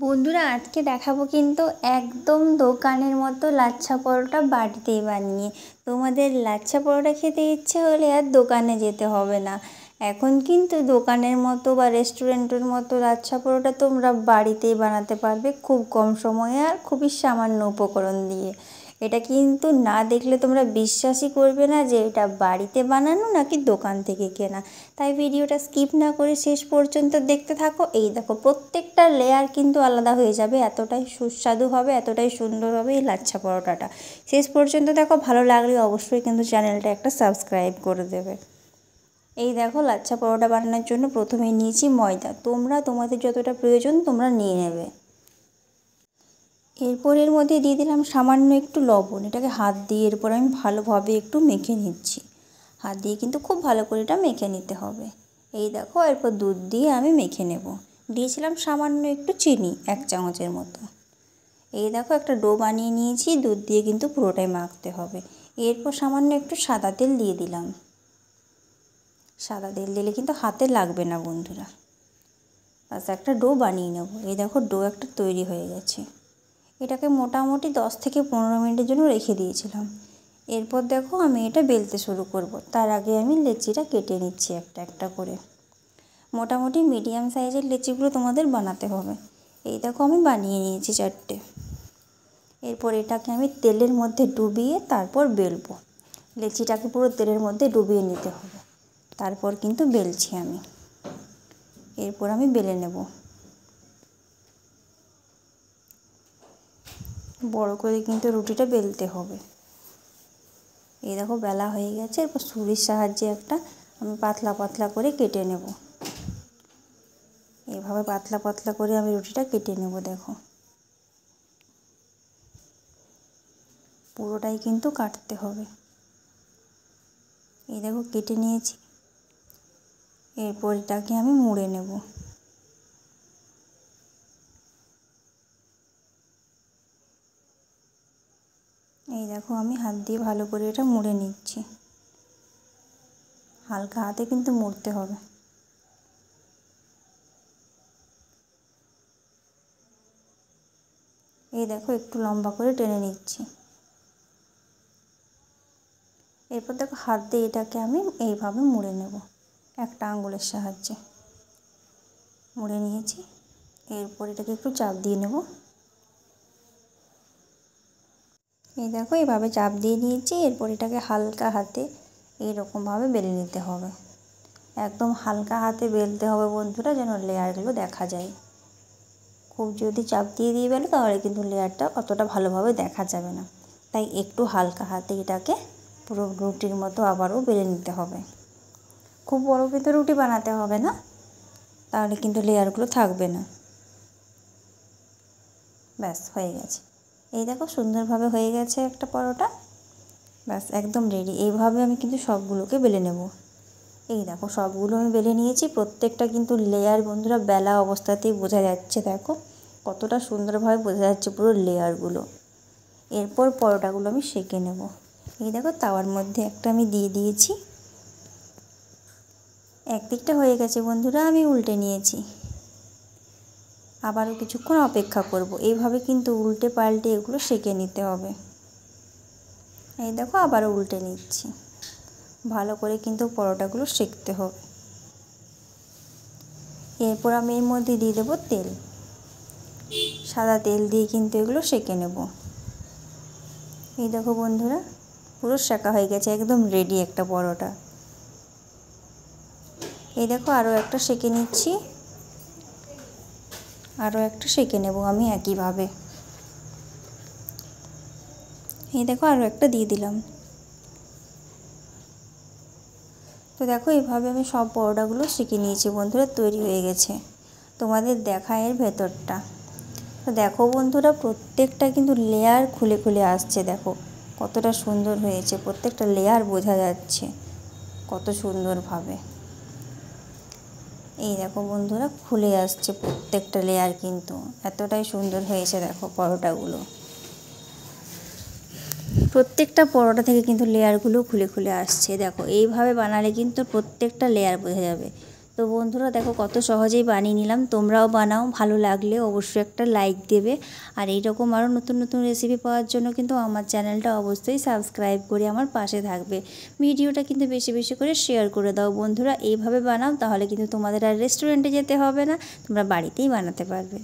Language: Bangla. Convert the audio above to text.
বন্ধুরা আজকে দেখাবো কিন্তু একদম দোকানের মতো লাচ্ছা পরোটা বাড়িতেই বানিয়ে। তোমাদের লাচ্ছা পরোটা খেতে ইচ্ছে হলে আর দোকানে যেতে হবে না। এখন কিন্তু দোকানের মতো বা রেস্টুরেন্টের মতো লাচ্ছা পরোটা তোমরা বাড়িতেই বানাতে পারবে খুব কম সময়ে আর খুবই সামান্য উপকরণ দিয়ে। এটা কিন্তু না দেখলে তোমরা বিশ্বাসই করবে না যে এটা বাড়িতে বানানো নাকি দোকান থেকে কেনা। তাই ভিডিওটা স্কিপ না করে শেষ পর্যন্ত দেখতে থাকো। এই দেখো প্রত্যেকটা লেয়ার কিন্তু আলাদা হয়ে যাবে, এতটাই সুস্বাদু হবে, এতটাই সুন্দর হবে এই লাচ্ছা পরোটাটা। শেষ পর্যন্ত দেখো, ভালো লাগলে অবশ্যই কিন্তু চ্যানেলটা একটা সাবস্ক্রাইব করে দেবে। এই দেখো লাচ্ছা পরোটা বানানোর জন্য প্রথমেই নিয়েছি ময়দা। তোমরা তোমাদের যতটা প্রয়োজন তোমরা নিয়ে নেবে। এরপর এর মধ্যে দিয়ে দিলাম সামান্য একটু লবণ। এটাকে হাত দিয়ে এরপর আমি ভালোভাবে একটু মেখে নিচ্ছি। হাত দিয়ে কিন্তু খুব ভালো করে এটা মেখে নিতে হবে। এই দেখো এরপর দুধ দিয়ে আমি মেখে নেব। দিয়েছিলাম সামান্য একটু চিনি, 1 চামচের মতো। এই দেখো একটা ডো বানিয়ে নিয়েছি, দুধ দিয়ে কিন্তু পুরোটাই মাখতে হবে। এরপর সামান্য একটু সাদা তেল দিয়ে দিলাম। সাদা তেল দিলে কিন্তু হাতে লাগবে না বন্ধুরা। বাস একটা ডো বানিয়ে নেব। এই দেখো ডো একটা তৈরি হয়ে গেছে। এটাকে মোটামুটি 10 থেকে 15 মিনিটের জন্য রেখে দিয়েছিলাম। এরপর দেখো আমি এটা বেলতে শুরু করব। তার আগে আমি লেচিটা কেটে নিচ্ছি একটা একটা করে। মোটামুটি মিডিয়াম সাইজের লেচিগুলো তোমাদের বানাতে হবে। এই দেখো আমি বানিয়ে নিয়েছি 4টে। এরপর এটাকে আমি তেলের মধ্যে ডুবিয়ে তারপর বেলবো। লেচিটাকে পুরো তেলের মধ্যে ডুবিয়ে নিতে হবে, তারপর কিন্তু বেলছি আমি। এরপর আমি বেলে নেব। বড় করে কিন্তু রুটিটা বেলতে হবে। এই দেখো বেলা হয়ে গেছে। এরপর ছুরির সাহায্যে একটা আমি পাতলা পাতলা করে কেটে নেব। এইভাবে পাতলা পাতলা করে আমি রুটিটা কেটে নেব। দেখো পুরোটাই কিন্তু কাটতে হবে। এই দেখো কেটে নিয়েছি। এরপর এটাকে আমি মুড়ে নেব। এই দেখো আমি হাত দিয়ে ভালো করে এটা মুড়ে নিচ্ছি। হালকা হাতে কিন্তু মুড়তে হবে। এই দেখো একটু লম্বা করে টেনে নিচ্ছি। এরপর দেখো হাত দিয়ে এটাকে আমি এইভাবে মুড়ে নেব, একটা আঙুলের সাহায্যে মুড়ে নিয়েছি। এরপর এটাকে একটু চাপ দিয়ে নেব। এই দেখো এইভাবে চাপ দিয়ে নিয়েছি। এরপর এটাকে হালকা হাতে এইরকমভাবে বেলে নিতে হবে। একদম হালকা হাতে বেলতে হবে বন্ধুরা, যেন লেয়ারগুলো দেখা যায়। খুব যদি চাপ দিয়ে বেলো তাহলে কিন্তু লেয়ারটা অতটা ভালোভাবে দেখা যাবে না। তাই একটু হালকা হাতে এটাকে পুরো রুটির মতো আবারও বেলে নিতে হবে। খুব বড় কিন্তু রুটি বানাতে হবে না, তাহলে কিন্তু লেয়ারগুলো থাকবে না। ব্যাস হয়ে গেছে। এই দেখো সুন্দরভাবে হয়ে গেছে একটা পরোটা। ব্যাস একদম রেডি। এইভাবে আমি কিন্তু সবগুলোকে বেলে নেব। এই দেখো সবগুলো আমি বেলে নিয়েছি। প্রত্যেকটা কিন্তু লেয়ার বন্ধুরা বেলা অবস্থাতেই বোঝা যাচ্ছে। দেখো কতটা সুন্দরভাবে বোঝা যাচ্ছে পুরো লেয়ারগুলো। এরপর পরোটাগুলো আমি সেঁকে নেব। এই দেখো তাওয়ার মধ্যে একটা আমি দিয়ে দিয়েছি। একদিকটা হয়ে গেছে বন্ধুরা, আমি উল্টে নিয়েছি। আবারও কিছুক্ষণ অপেক্ষা করব। এইভাবে কিন্তু উল্টে পাল্টে এগুলো সেঁকে নিতে হবে। এই দেখো আবারও উল্টে নিচ্ছি। ভালো করে কিন্তু পরোটাগুলো সেঁকতে হবে। এরপর আমি এর মধ্যে দিয়ে দেবো তেল। সাদা তেল দিয়ে কিন্তু এগুলো সেঁকে নেব। এই দেখো বন্ধুরা পুরো সেঁকা হয়ে গেছে, একদম রেডি একটা পরোটা। এই দেখো আরও একটা সেঁকে নিচ্ছি। আরও একটা সেঁকে নেব আমি একইভাবে। এই দেখো আরও একটা দিয়ে দিলাম। তো দেখো এইভাবে আমি সব পরোটাগুলো সেঁকে নিয়েছি বন্ধুরা, তৈরি হয়ে গেছে। তোমাদের দেখা এর ভেতরটা তো দেখো বন্ধুরা, প্রত্যেকটা কিন্তু লেয়ার খুলে খুলে আসছে। দেখো কতটা সুন্দর হয়েছে, প্রত্যেকটা লেয়ার বোঝা যাচ্ছে কত সুন্দরভাবে। এই দেখো বন্ধুরা খুলে আসছে প্রত্যেকটা লেয়ার, কিন্তু এতটাই সুন্দর হয়েছে। দেখো পরোটাগুলো, প্রত্যেকটা পরোটা থেকে কিন্তু লেয়ারগুলো খুলে খুলে আসছে। দেখো এইভাবে বানালে কিন্তু প্রত্যেকটা লেয়ার বোঝা যাবে। তো বন্ধুরা দেখো কত সহজেই বানিয়ে নিলাম। তোমরাও বানাও, ভালো লাগলে অবশ্যই একটা লাইক দেবে। আর এইরকম আরও নতুন নতুন রেসিপি পাওয়ার জন্য কিন্তু আমার চ্যানেলটা অবশ্যই সাবস্ক্রাইব করে আমার পাশে থাকবে। ভিডিওটা কিন্তু বেশি বেশি করে শেয়ার করে দাও বন্ধুরা। এইভাবে বানাও, তাহলে কিন্তু তোমাদের আর রেস্টুরেন্টে যেতে হবে না, তোমরা বাড়িতেই বানাতে পারবে।